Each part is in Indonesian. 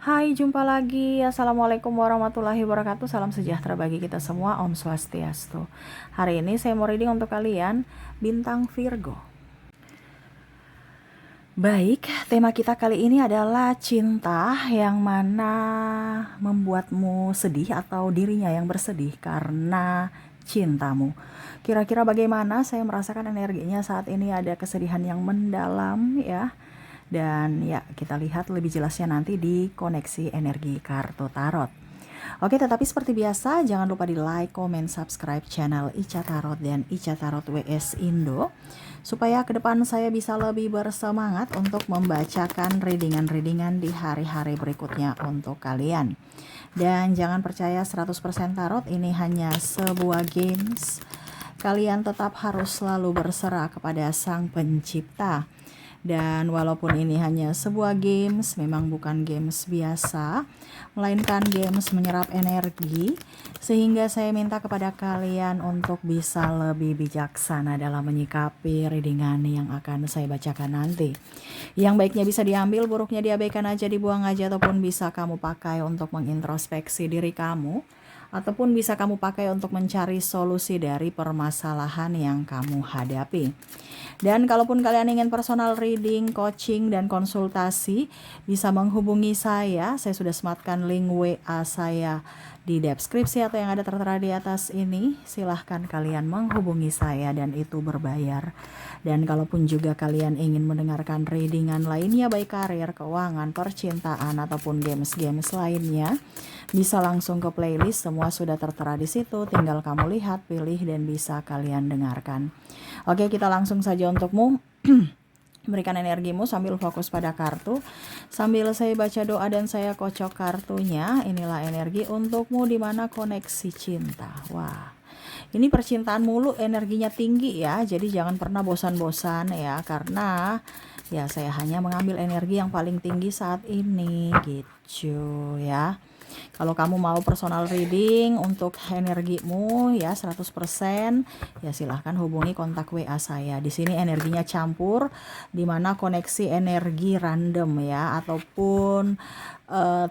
Hai, jumpa lagi. Assalamualaikum warahmatullahi wabarakatuh. Salam sejahtera bagi kita semua. Om Swastiastu. Hari ini saya mau reading untuk kalian bintang Virgo. Baik, tema kita kali ini adalah cinta yang mana membuatmu sedih atau dirinya yang bersedih karena cintamu. Kira-kira bagaimana? Saya merasakan energinya saat ini ada kesedihan yang mendalam ya. Dan ya, kita lihat lebih jelasnya nanti di koneksi energi kartu tarot. Oke, tetapi seperti biasa, jangan lupa di like, comment, subscribe channel Ica Tarot dan Ica Tarot WS Indo, supaya ke depan saya bisa lebih bersemangat untuk membacakan readingan-readingan di hari-hari berikutnya untuk kalian. Dan jangan percaya 100% tarot ini hanya sebuah games. Kalian tetap harus selalu berserah kepada Sang Pencipta. Dan walaupun ini hanya sebuah games, memang bukan games biasa, melainkan games menyerap energi, sehingga saya minta kepada kalian untuk bisa lebih bijaksana dalam menyikapi readingan yang akan saya bacakan nanti. Yang baiknya bisa diambil, buruknya diabaikan aja, dibuang aja, ataupun bisa kamu pakai untuk mengintrospeksi diri kamu, ataupun bisa kamu pakai untuk mencari solusi dari permasalahan yang kamu hadapi. Dan kalaupun kalian ingin personal reading, coaching, dan konsultasi, bisa menghubungi saya. Saya sudah sematkan link WA saya di deskripsi atau yang ada tertera di atas ini. Silahkan kalian menghubungi saya dan itu berbayar. Dan kalaupun juga kalian ingin mendengarkan readingan lainnya, baik karir, keuangan, percintaan, ataupun games-games lainnya, bisa langsung ke playlist. Semua sudah tertera di situ. Tinggal kamu lihat, pilih, dan bisa kalian dengarkan. Oke, kita langsung saja untukmu. Berikan energimu sambil fokus pada kartu. Sambil saya baca doa dan saya kocok kartunya. Inilah energi untukmu di mana koneksi cinta. Wah, ini percintaan mulu, energinya tinggi ya. Jadi jangan pernah bosan-bosan ya. Karena ya saya hanya mengambil energi yang paling tinggi saat ini gitu ya. Kalau kamu mau personal reading untuk energimu ya 100%, ya silahkan hubungi kontak WA saya. Di sini energinya campur, di mana koneksi energi random ya, ataupun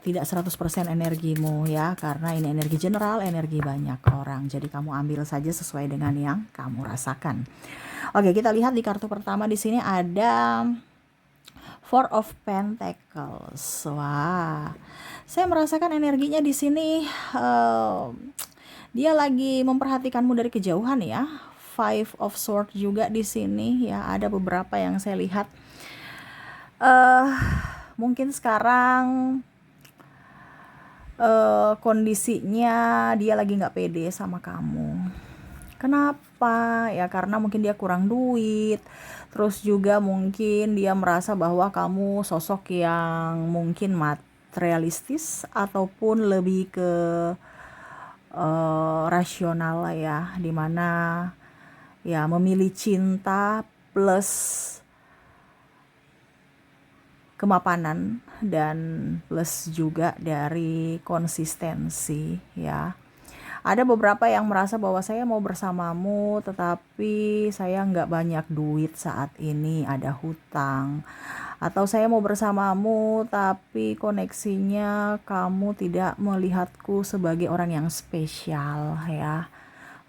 tidak 100% energimu ya, karena ini energi general, energi banyak orang. Jadi kamu ambil saja sesuai dengan yang kamu rasakan. Oke, kita lihat di kartu pertama di sini ada Four of Pentacles. Wah, saya merasakan energinya di sini. Dia lagi memperhatikanmu dari kejauhan ya. Five of Swords juga di sini ya. Ada beberapa yang saya lihat. Mungkin sekarang kondisinya dia lagi nggak pede sama kamu. Kenapa? Ya karena mungkin dia kurang duit. Terus juga mungkin dia merasa bahwa kamu sosok yang mungkin materialistis ataupun lebih ke rasional lah ya, dimana ya memilih cinta plus kemapanan dan plus juga dari konsistensi ya. Ada beberapa yang merasa bahwa saya mau bersamamu tetapi saya nggak banyak duit saat ini, ada hutang. Atau saya mau bersamamu tapi koneksinya kamu tidak melihatku sebagai orang yang spesial ya.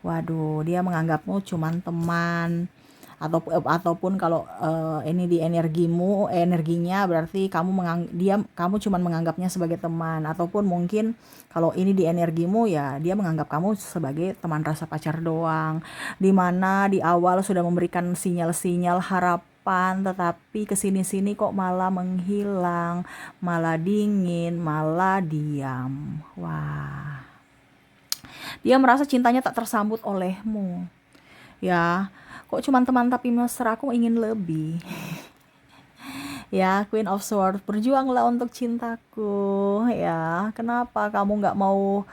Waduh, dia menganggapmu cuman teman. Ataupun kalau ini di energinya berarti kamu cuman menganggapnya sebagai teman, ataupun mungkin kalau ini di energimu ya dia menganggap kamu sebagai teman rasa pacar doang, dimana di awal sudah memberikan sinyal-sinyal harapan tetapi kesini-sini kok malah menghilang, malah dingin, malah diam. Wah, dia merasa cintanya tak tersambut olehmu ya. Kok cuma teman tapi mesra, aku ingin lebih. Ya, Queen of Swords, berjuanglah untuk cintaku ya. Kenapa kamu nggak mau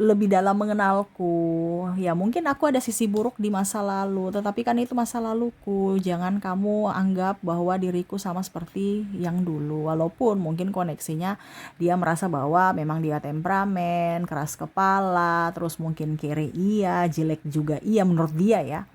lebih dalam mengenalku? Ya mungkin aku ada sisi buruk di masa lalu, tetapi kan itu masa laluku. Jangan kamu anggap bahwa diriku sama seperti yang dulu. Walaupun mungkin koneksinya dia merasa bahwa memang dia temperamen, keras kepala, terus mungkin kiri iya, jelek juga iya menurut dia ya.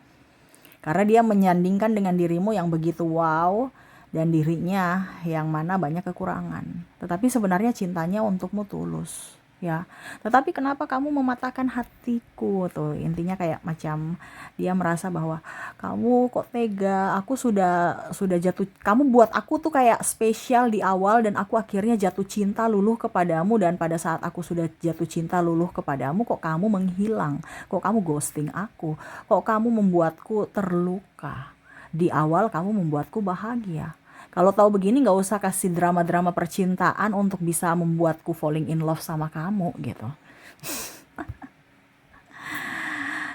Karena dia menyandingkan dengan dirimu yang begitu wow, dan dirinya yang mana banyak kekurangan. Tetapi sebenarnya cintanya untukmu tulus, ya. Tetapi kenapa kamu mematahkan hatiku tuh? Intinya kayak macam dia merasa bahwa kamu kok tega, aku sudah jatuh, kamu buat aku tuh kayak spesial di awal dan aku akhirnya jatuh cinta luluh kepadamu, dan pada saat aku sudah jatuh cinta luluh kepadamu kok kamu menghilang, kok kamu ghosting aku, kok kamu membuatku terluka. Di awal kamu membuatku bahagia. Kalau tahu begini nggak usah kasih drama-drama percintaan untuk bisa membuatku falling in love sama kamu gitu.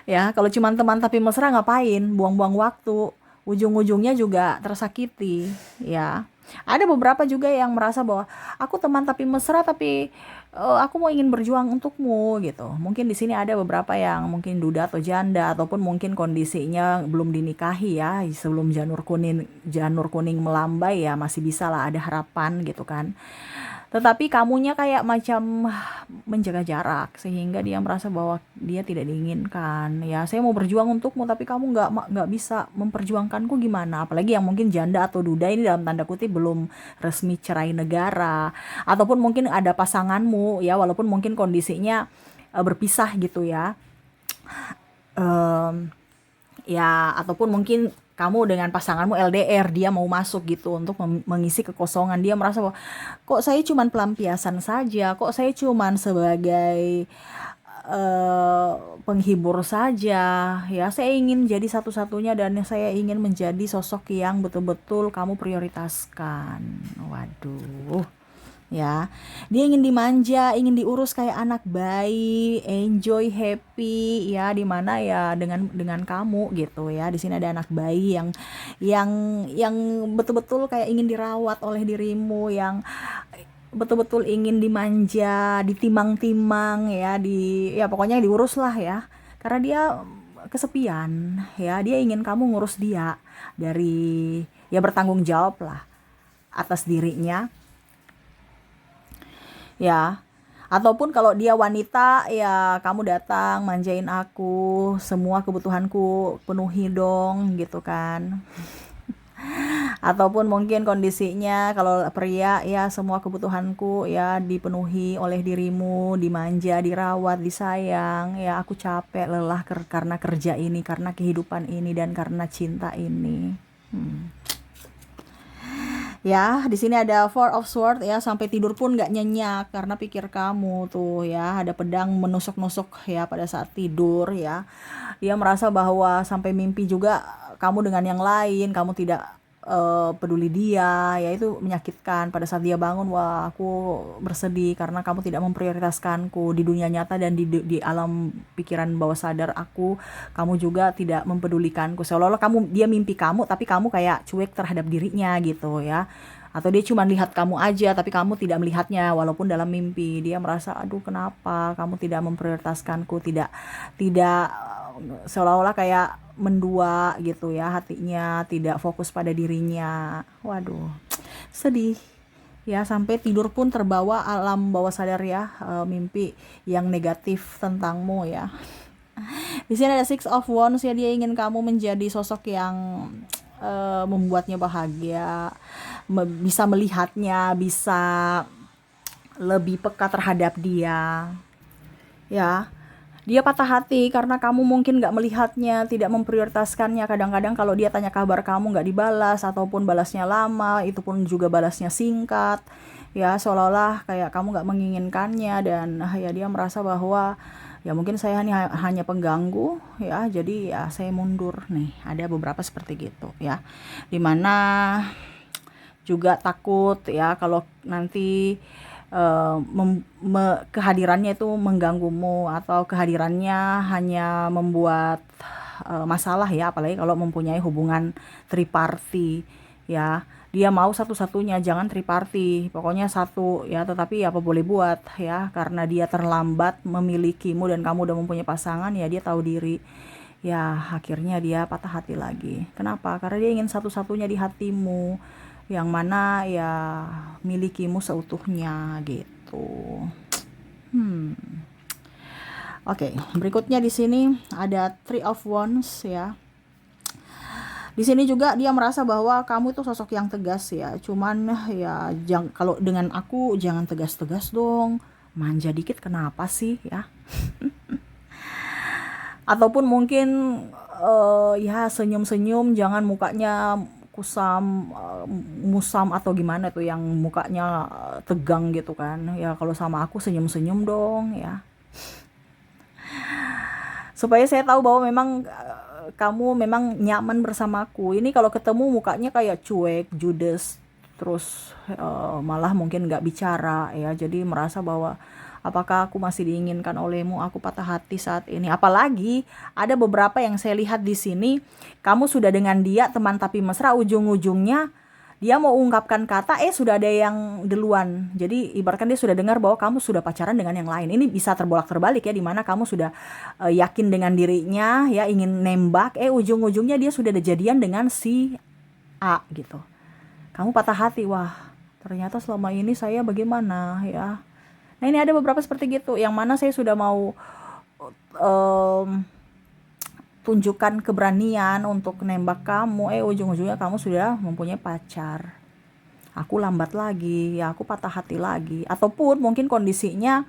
Ya, kalau cuma teman tapi mesra ngapain? Buang-buang waktu. Ujung-ujungnya juga tersakiti, ya. Ada beberapa juga yang merasa bahwa aku teman tapi mesra, tapi aku mau ingin berjuang untukmu gitu. Mungkin di sini ada beberapa yang mungkin duda atau janda, ataupun mungkin kondisinya belum dinikahi ya, sebelum janur kuning melambai ya, masih bisa lah ada harapan gitu kan. Tetapi kamunya kayak macam menjaga jarak sehingga dia merasa bahwa dia tidak diinginkan. Ya, saya mau berjuang untukmu tapi kamu nggak bisa memperjuangkanku, gimana? Apalagi yang mungkin janda atau duda ini dalam tanda kutip belum resmi cerai negara, ataupun mungkin ada pasanganmu ya, walaupun mungkin kondisinya berpisah gitu ya. Em, Ya, ataupun mungkin kamu dengan pasanganmu LDR, dia mau masuk gitu untuk mengisi kekosongan. Dia merasa bahwa kok saya cuman pelampiasan saja, kok saya cuman sebagai eh, penghibur saja. Ya, saya ingin jadi satu-satunya dan saya ingin menjadi sosok yang betul-betul kamu prioritaskan. Waduh, ya, dia ingin dimanja, ingin diurus kayak anak bayi, enjoy, happy, ya, dimana ya dengan kamu gitu ya. Di sini ada anak bayi yang yang betul-betul kayak ingin dirawat oleh dirimu, yang betul-betul ingin dimanja, ditimang-timang ya, ya pokoknya diurus lah ya. Karena dia kesepian, ya, dia ingin kamu ngurus dia, dari ya bertanggung jawab lah atas dirinya, ya. Ataupun kalau dia wanita, ya kamu datang manjain aku, semua kebutuhanku penuhi dong gitu kan. Ataupun mungkin kondisinya kalau pria, ya semua kebutuhanku ya dipenuhi oleh dirimu, dimanja, dirawat, disayang. Ya, aku capek, lelah karena kerja ini, karena kehidupan ini, dan karena cinta ini. Ya, di sini ada Four of Swords ya, sampai tidur pun nggak nyenyak karena pikir kamu tuh ya, ada pedang menusuk-nusuk ya pada saat tidur ya. Dia merasa bahwa sampai mimpi juga kamu dengan yang lain, kamu tidak peduli dia, ya itu menyakitkan. Pada saat dia bangun, wah aku bersedih karena kamu tidak memprioritaskanku di dunia nyata dan di alam pikiran bawah sadar aku, kamu juga tidak mempedulikanku. Seolah-olah dia mimpi kamu tapi kamu kayak cuek terhadap dirinya gitu ya. Atau dia cuma lihat kamu aja tapi kamu tidak melihatnya walaupun dalam mimpi. Dia merasa, aduh kenapa kamu tidak memprioritaskanku, tidak seolah-olah kayak mendua gitu ya, hatinya tidak fokus pada dirinya. Waduh, sedih ya, sampai tidur pun terbawa alam bawah sadar ya, mimpi yang negatif tentangmu ya. Di sini ada Six of Wands ya, dia ingin kamu menjadi sosok yang membuatnya bahagia, bisa melihatnya, bisa lebih peka terhadap dia, ya. Dia patah hati karena kamu mungkin gak melihatnya, tidak memprioritaskannya. Kadang-kadang kalau dia tanya kabar kamu gak dibalas, ataupun balasnya lama, itu pun juga balasnya singkat. Ya, seolah-olah kayak kamu gak menginginkannya, dan ya dia merasa bahwa ya mungkin saya hanya pengganggu ya, jadi ya saya mundur nih. Ada beberapa seperti gitu ya. Dimana juga takut ya kalau nanti kehadirannya itu mengganggumu, atau kehadirannya hanya membuat masalah ya, apalagi kalau mempunyai hubungan triparty ya. Dia mau satu-satunya, jangan triparty, pokoknya satu ya. Tetapi apa boleh buat ya, karena dia terlambat memilikimu dan kamu udah mempunyai pasangan, ya dia tahu diri ya, akhirnya dia patah hati lagi. Kenapa? Karena dia ingin satu-satunya di hatimu, yang mana ya milikimu seutuhnya gitu. Oke, berikutnya di sini ada Three of Wands ya. Di sini juga dia merasa bahwa kamu itu sosok yang tegas ya. Cuman ya kalau dengan aku jangan tegas-tegas dong. Manja dikit kenapa sih ya? Ataupun mungkin ya senyum-senyum, jangan mukanya kusam, musam atau gimana tuh yang mukanya tegang gitu kan. Ya kalau sama aku senyum-senyum dong ya. Supaya saya tahu bahwa memang kamu memang nyaman bersamaku. Ini kalau ketemu mukanya kayak cuek, judes, terus malah mungkin nggak bicara ya. Jadi merasa bahwa apakah aku masih diinginkan olehmu? Aku patah hati saat ini. Apalagi ada beberapa yang saya lihat di sini, kamu sudah dengan dia teman tapi mesra, ujung-ujungnya dia mau ungkapkan kata, sudah ada yang duluan. Jadi ibaratkan dia sudah dengar bahwa kamu sudah pacaran dengan yang lain. Ini bisa terbolak-terbalik ya, dimana kamu sudah yakin dengan dirinya, ya ingin nembak, ujung-ujungnya dia sudah ada jadian dengan si A gitu. Kamu patah hati, wah ternyata selama ini saya bagaimana ya. Nah ini ada beberapa seperti gitu, yang mana saya sudah mau tunjukkan keberanian untuk nembak kamu, ujung-ujungnya kamu sudah mempunyai pacar. Aku lambat lagi, ya aku patah hati lagi. Ataupun mungkin kondisinya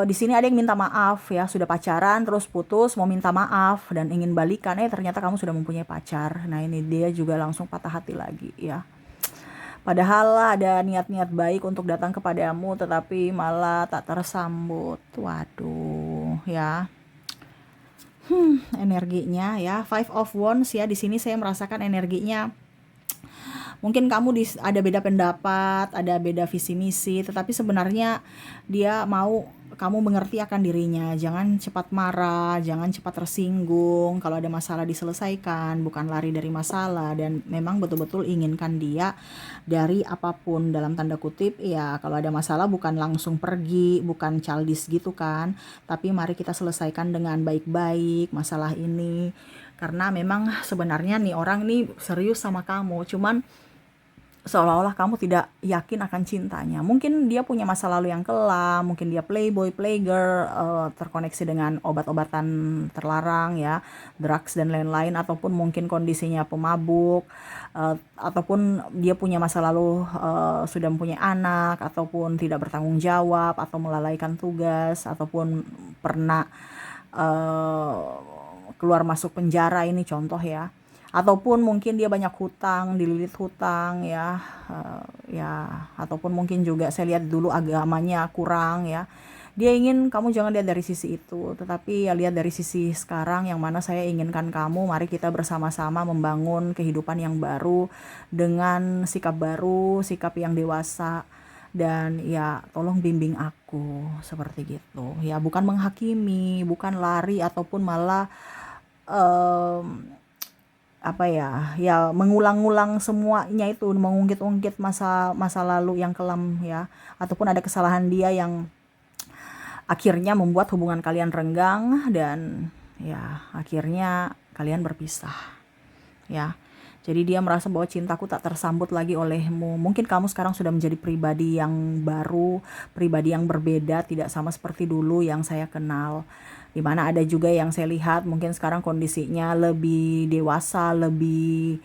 di sini ada yang minta maaf ya, sudah pacaran terus putus, mau minta maaf dan ingin balikan, ternyata kamu sudah mempunyai pacar. Nah ini dia juga langsung patah hati lagi ya. Padahal ada niat-niat baik untuk datang kepadamu, tetapi malah tak tersambut. Waduh ya. Energinya ya, Five of Wands ya, di sini saya merasakan energinya. Mungkin kamu ada beda pendapat, ada beda visi misi, tetapi sebenarnya dia mau kamu mengerti akan dirinya. Jangan cepat marah, jangan cepat tersinggung. Kalau ada masalah diselesaikan, bukan lari dari masalah, dan memang betul-betul inginkan dia dari apapun dalam tanda kutip ya. Kalau ada masalah bukan langsung pergi, bukan childish gitu kan, tapi mari kita selesaikan dengan baik-baik masalah ini. Karena memang sebenarnya nih orang nih serius sama kamu, cuman seolah-olah kamu tidak yakin akan cintanya. Mungkin dia punya masa lalu yang kelam, mungkin dia playboy, playgirl, terkoneksi dengan obat-obatan terlarang ya, drugs dan lain-lain, ataupun mungkin kondisinya pemabuk, ataupun dia punya masa lalu sudah mempunyai anak, ataupun tidak bertanggung jawab, atau melalaikan tugas, ataupun pernah keluar masuk penjara, ini contoh ya. Ataupun mungkin dia banyak hutang, dililit hutang ya, ya, ataupun mungkin juga saya lihat dulu agamanya kurang ya. Dia ingin kamu jangan lihat dari sisi itu, tetapi ya lihat dari sisi sekarang yang mana saya inginkan kamu, mari kita bersama-sama membangun kehidupan yang baru dengan sikap baru, sikap yang dewasa, dan ya tolong bimbing aku seperti gitu. Ya bukan menghakimi, bukan lari ataupun malah apa ya mengulang-ulang semuanya itu, mengungkit-ungkit masa lalu yang kelam ya, ataupun ada kesalahan dia yang akhirnya membuat hubungan kalian renggang dan ya akhirnya kalian berpisah ya. Jadi dia merasa bahwa cintaku tak tersambut lagi olehmu. Mungkin kamu sekarang sudah menjadi pribadi yang baru, pribadi yang berbeda, tidak sama seperti dulu yang saya kenal. Dimana ada juga yang saya lihat mungkin sekarang kondisinya lebih dewasa, lebih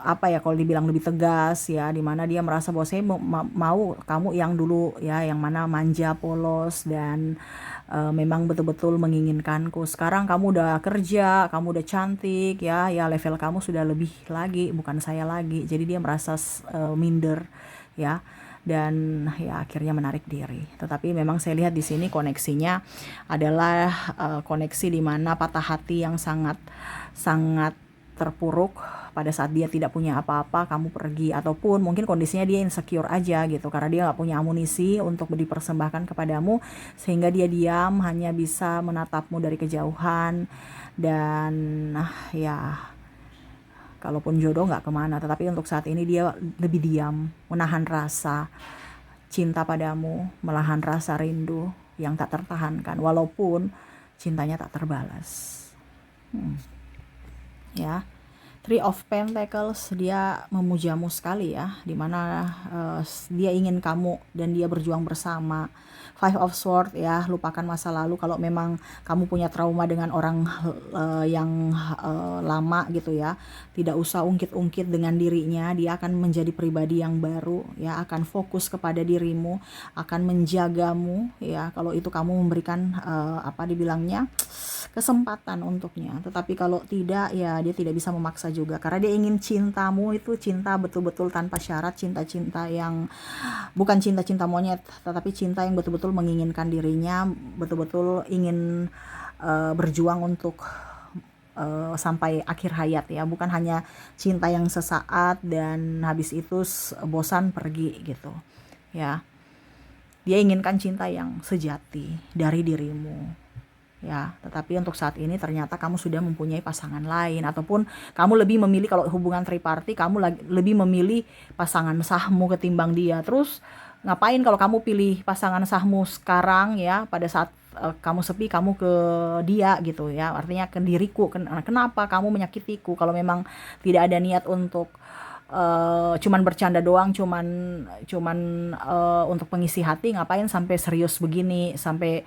apa ya, kalau dibilang lebih tegas ya, dimana dia merasa bahwa saya mau kamu yang dulu ya, yang mana manja, polos, dan memang betul-betul menginginkanku. Sekarang kamu udah kerja, kamu udah cantik ya, ya level kamu sudah lebih lagi, bukan saya lagi. Jadi dia merasa minder ya, dan ya akhirnya menarik diri. Tetapi memang saya lihat di sini koneksinya adalah koneksi di mana patah hati yang sangat sangat terpuruk pada saat dia tidak punya apa-apa, kamu pergi, ataupun mungkin kondisinya dia insecure aja gitu, karena dia nggak punya amunisi untuk dipersembahkan kepadamu, sehingga dia diam, hanya bisa menatapmu dari kejauhan, dan ya kalaupun jodoh nggak kemana, tetapi untuk saat ini dia lebih diam, menahan rasa cinta padamu, menahan rasa rindu yang tak tertahankan, walaupun cintanya tak terbalas. Ya, Three of Pentacles, dia memujamu sekali ya, dimana dia ingin kamu dan dia berjuang bersama. Five of Swords ya, lupakan masa lalu. Kalau memang kamu punya trauma dengan orang yang lama gitu ya, tidak usah ungkit-ungkit dengan dirinya. Dia akan menjadi pribadi yang baru ya, akan fokus kepada dirimu, akan menjagamu ya. Kalau itu kamu memberikan apa dibilangnya, kesempatan untuknya. Tetapi kalau tidak ya dia tidak bisa memaksa juga, karena dia ingin cintamu itu cinta betul-betul tanpa syarat, cinta-cinta yang bukan cinta-cinta monyet, tetapi cinta yang betul-betul menginginkan dirinya, betul-betul ingin berjuang untuk sampai akhir hayat ya, bukan hanya cinta yang sesaat dan habis itu bosan pergi gitu ya. Dia inginkan cinta yang sejati dari dirimu ya, tetapi untuk saat ini ternyata kamu sudah mempunyai pasangan lain, ataupun kamu lebih memilih, kalau hubungan triparty kamu lebih memilih pasangan sahmu ketimbang dia. Terus ngapain kalau kamu pilih pasangan sahmu sekarang ya, pada saat kamu sepi kamu ke dia gitu ya, artinya ke diriku. Kenapa kamu menyakitiku? Kalau memang tidak ada niat untuk cuman bercanda doang, cuman untuk pengisi hati, ngapain sampai serius begini, sampai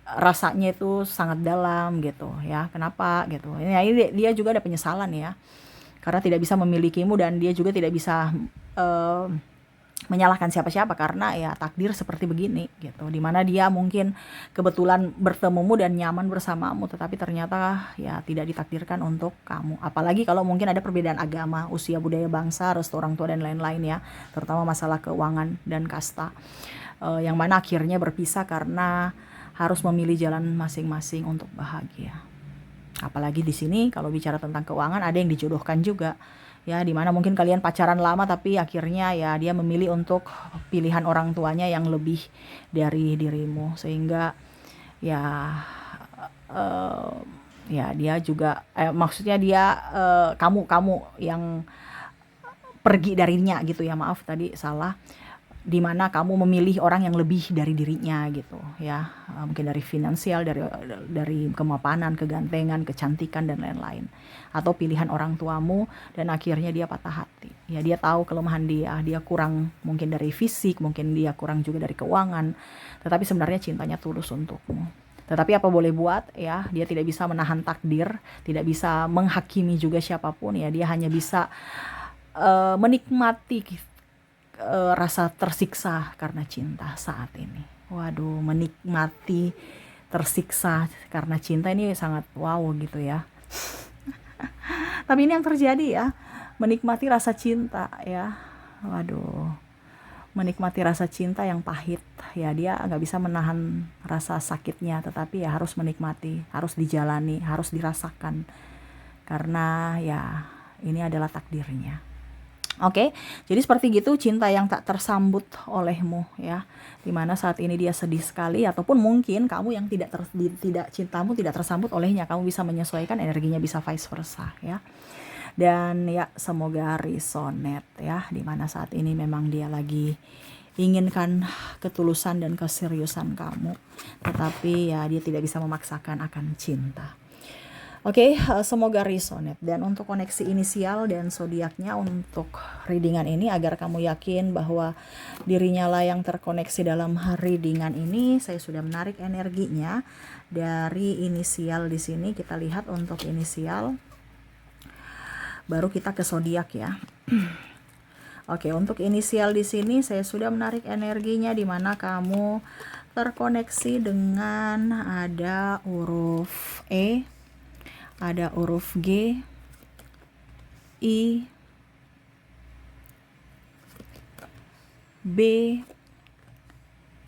rasanya itu sangat dalam gitu ya. Kenapa gitu? Ini dia juga ada penyesalan ya, karena tidak bisa memilikimu, dan dia juga tidak bisa menyalahkan siapa-siapa, karena ya takdir seperti begini gitu, dimana dia mungkin kebetulan bertemumu dan nyaman bersamamu, tetapi ternyata ya tidak ditakdirkan untuk kamu. Apalagi kalau mungkin ada perbedaan agama, usia, budaya, bangsa, restu orang tua dan lain-lain ya, terutama masalah keuangan dan kasta, yang mana akhirnya berpisah karena harus memilih jalan masing-masing untuk bahagia. Apalagi di sini kalau bicara tentang keuangan, ada yang dijodohkan juga ya, dimana mungkin kalian pacaran lama tapi akhirnya ya dia memilih untuk pilihan orang tuanya yang lebih dari dirimu, sehingga ya ya dia juga maksudnya dia kamu yang pergi darinya gitu ya, maaf tadi salah, dimana kamu memilih orang yang lebih dari dirinya gitu ya, mungkin dari finansial, dari kemapanan, kegantengan, kecantikan dan lain-lain, atau pilihan orang tuamu, dan akhirnya dia patah hati ya. Dia tahu kelemahan dia kurang mungkin dari fisik, mungkin dia kurang juga dari keuangan, tetapi sebenarnya cintanya tulus untukmu. Tetapi apa boleh buat ya, dia tidak bisa menahan takdir, tidak bisa menghakimi juga siapapun ya. Dia hanya bisa menikmati rasa tersiksa karena cinta saat ini. Waduh, menikmati tersiksa karena cinta ini sangat wow gitu ya. Tapi ini yang terjadi ya, menikmati rasa cinta ya. Waduh, menikmati rasa cinta yang pahit ya. Dia nggak bisa menahan rasa sakitnya, tetapi ya harus menikmati, harus dijalani, harus dirasakan, karena ya ini adalah takdirnya. Oke, jadi seperti gitu cinta yang tak tersambut olehmu ya, dimana saat ini dia sedih sekali, ataupun mungkin kamu yang tidak cintamu tidak tersambut olehnya, kamu bisa menyesuaikan energinya, bisa vice versa ya. Dan ya semoga resonate ya, dimana saat ini memang dia lagi inginkan ketulusan dan keseriusan kamu, tetapi ya dia tidak bisa memaksakan akan cinta. Oke, semoga resonate. Dan untuk koneksi inisial dan zodiaknya untuk readingan ini, agar kamu yakin bahwa dirinya lah yang terkoneksi dalam readingan ini, saya sudah menarik energinya dari inisial di sini. Kita lihat untuk inisial, baru kita ke zodiak ya. Oke, untuk inisial di sini saya sudah menarik energinya, di mana kamu terkoneksi dengan ada huruf E, ada huruf G, I, B,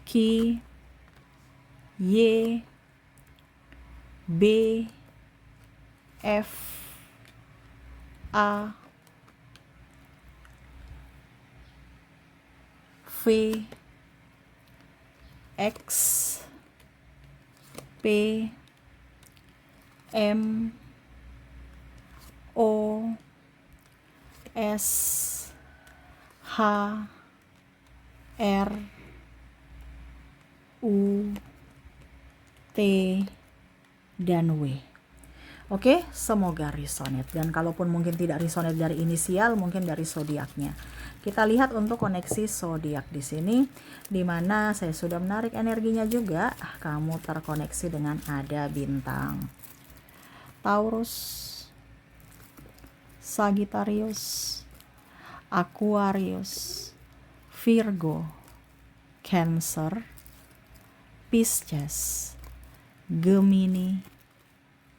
Q, Y, B, F, A, V, X, P, M, O, S, H, R, U, T, dan W. Oke, semoga resonate. Dan kalaupun mungkin tidak resonate dari inisial, mungkin dari zodiaknya. Kita lihat untuk koneksi zodiak di sini, di mana saya sudah menarik energinya juga. Kamu terkoneksi dengan ada bintang Taurus, Sagittarius, Aquarius, Virgo, Cancer, Pisces, Gemini,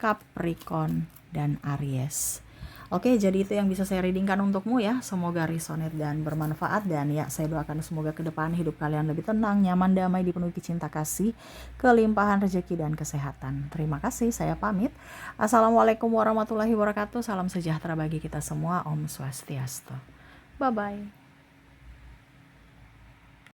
Capricorn, dan Aries. Oke, jadi itu yang bisa saya readingkan untukmu ya. Semoga resonate dan bermanfaat. Dan ya, saya doakan semoga ke depan hidup kalian lebih tenang, nyaman, damai, dipenuhi cinta kasih, kelimpahan rezeki, dan kesehatan. Terima kasih, saya pamit. Assalamualaikum warahmatullahi wabarakatuh. Salam sejahtera bagi kita semua. Om Swastiastu. Bye-bye.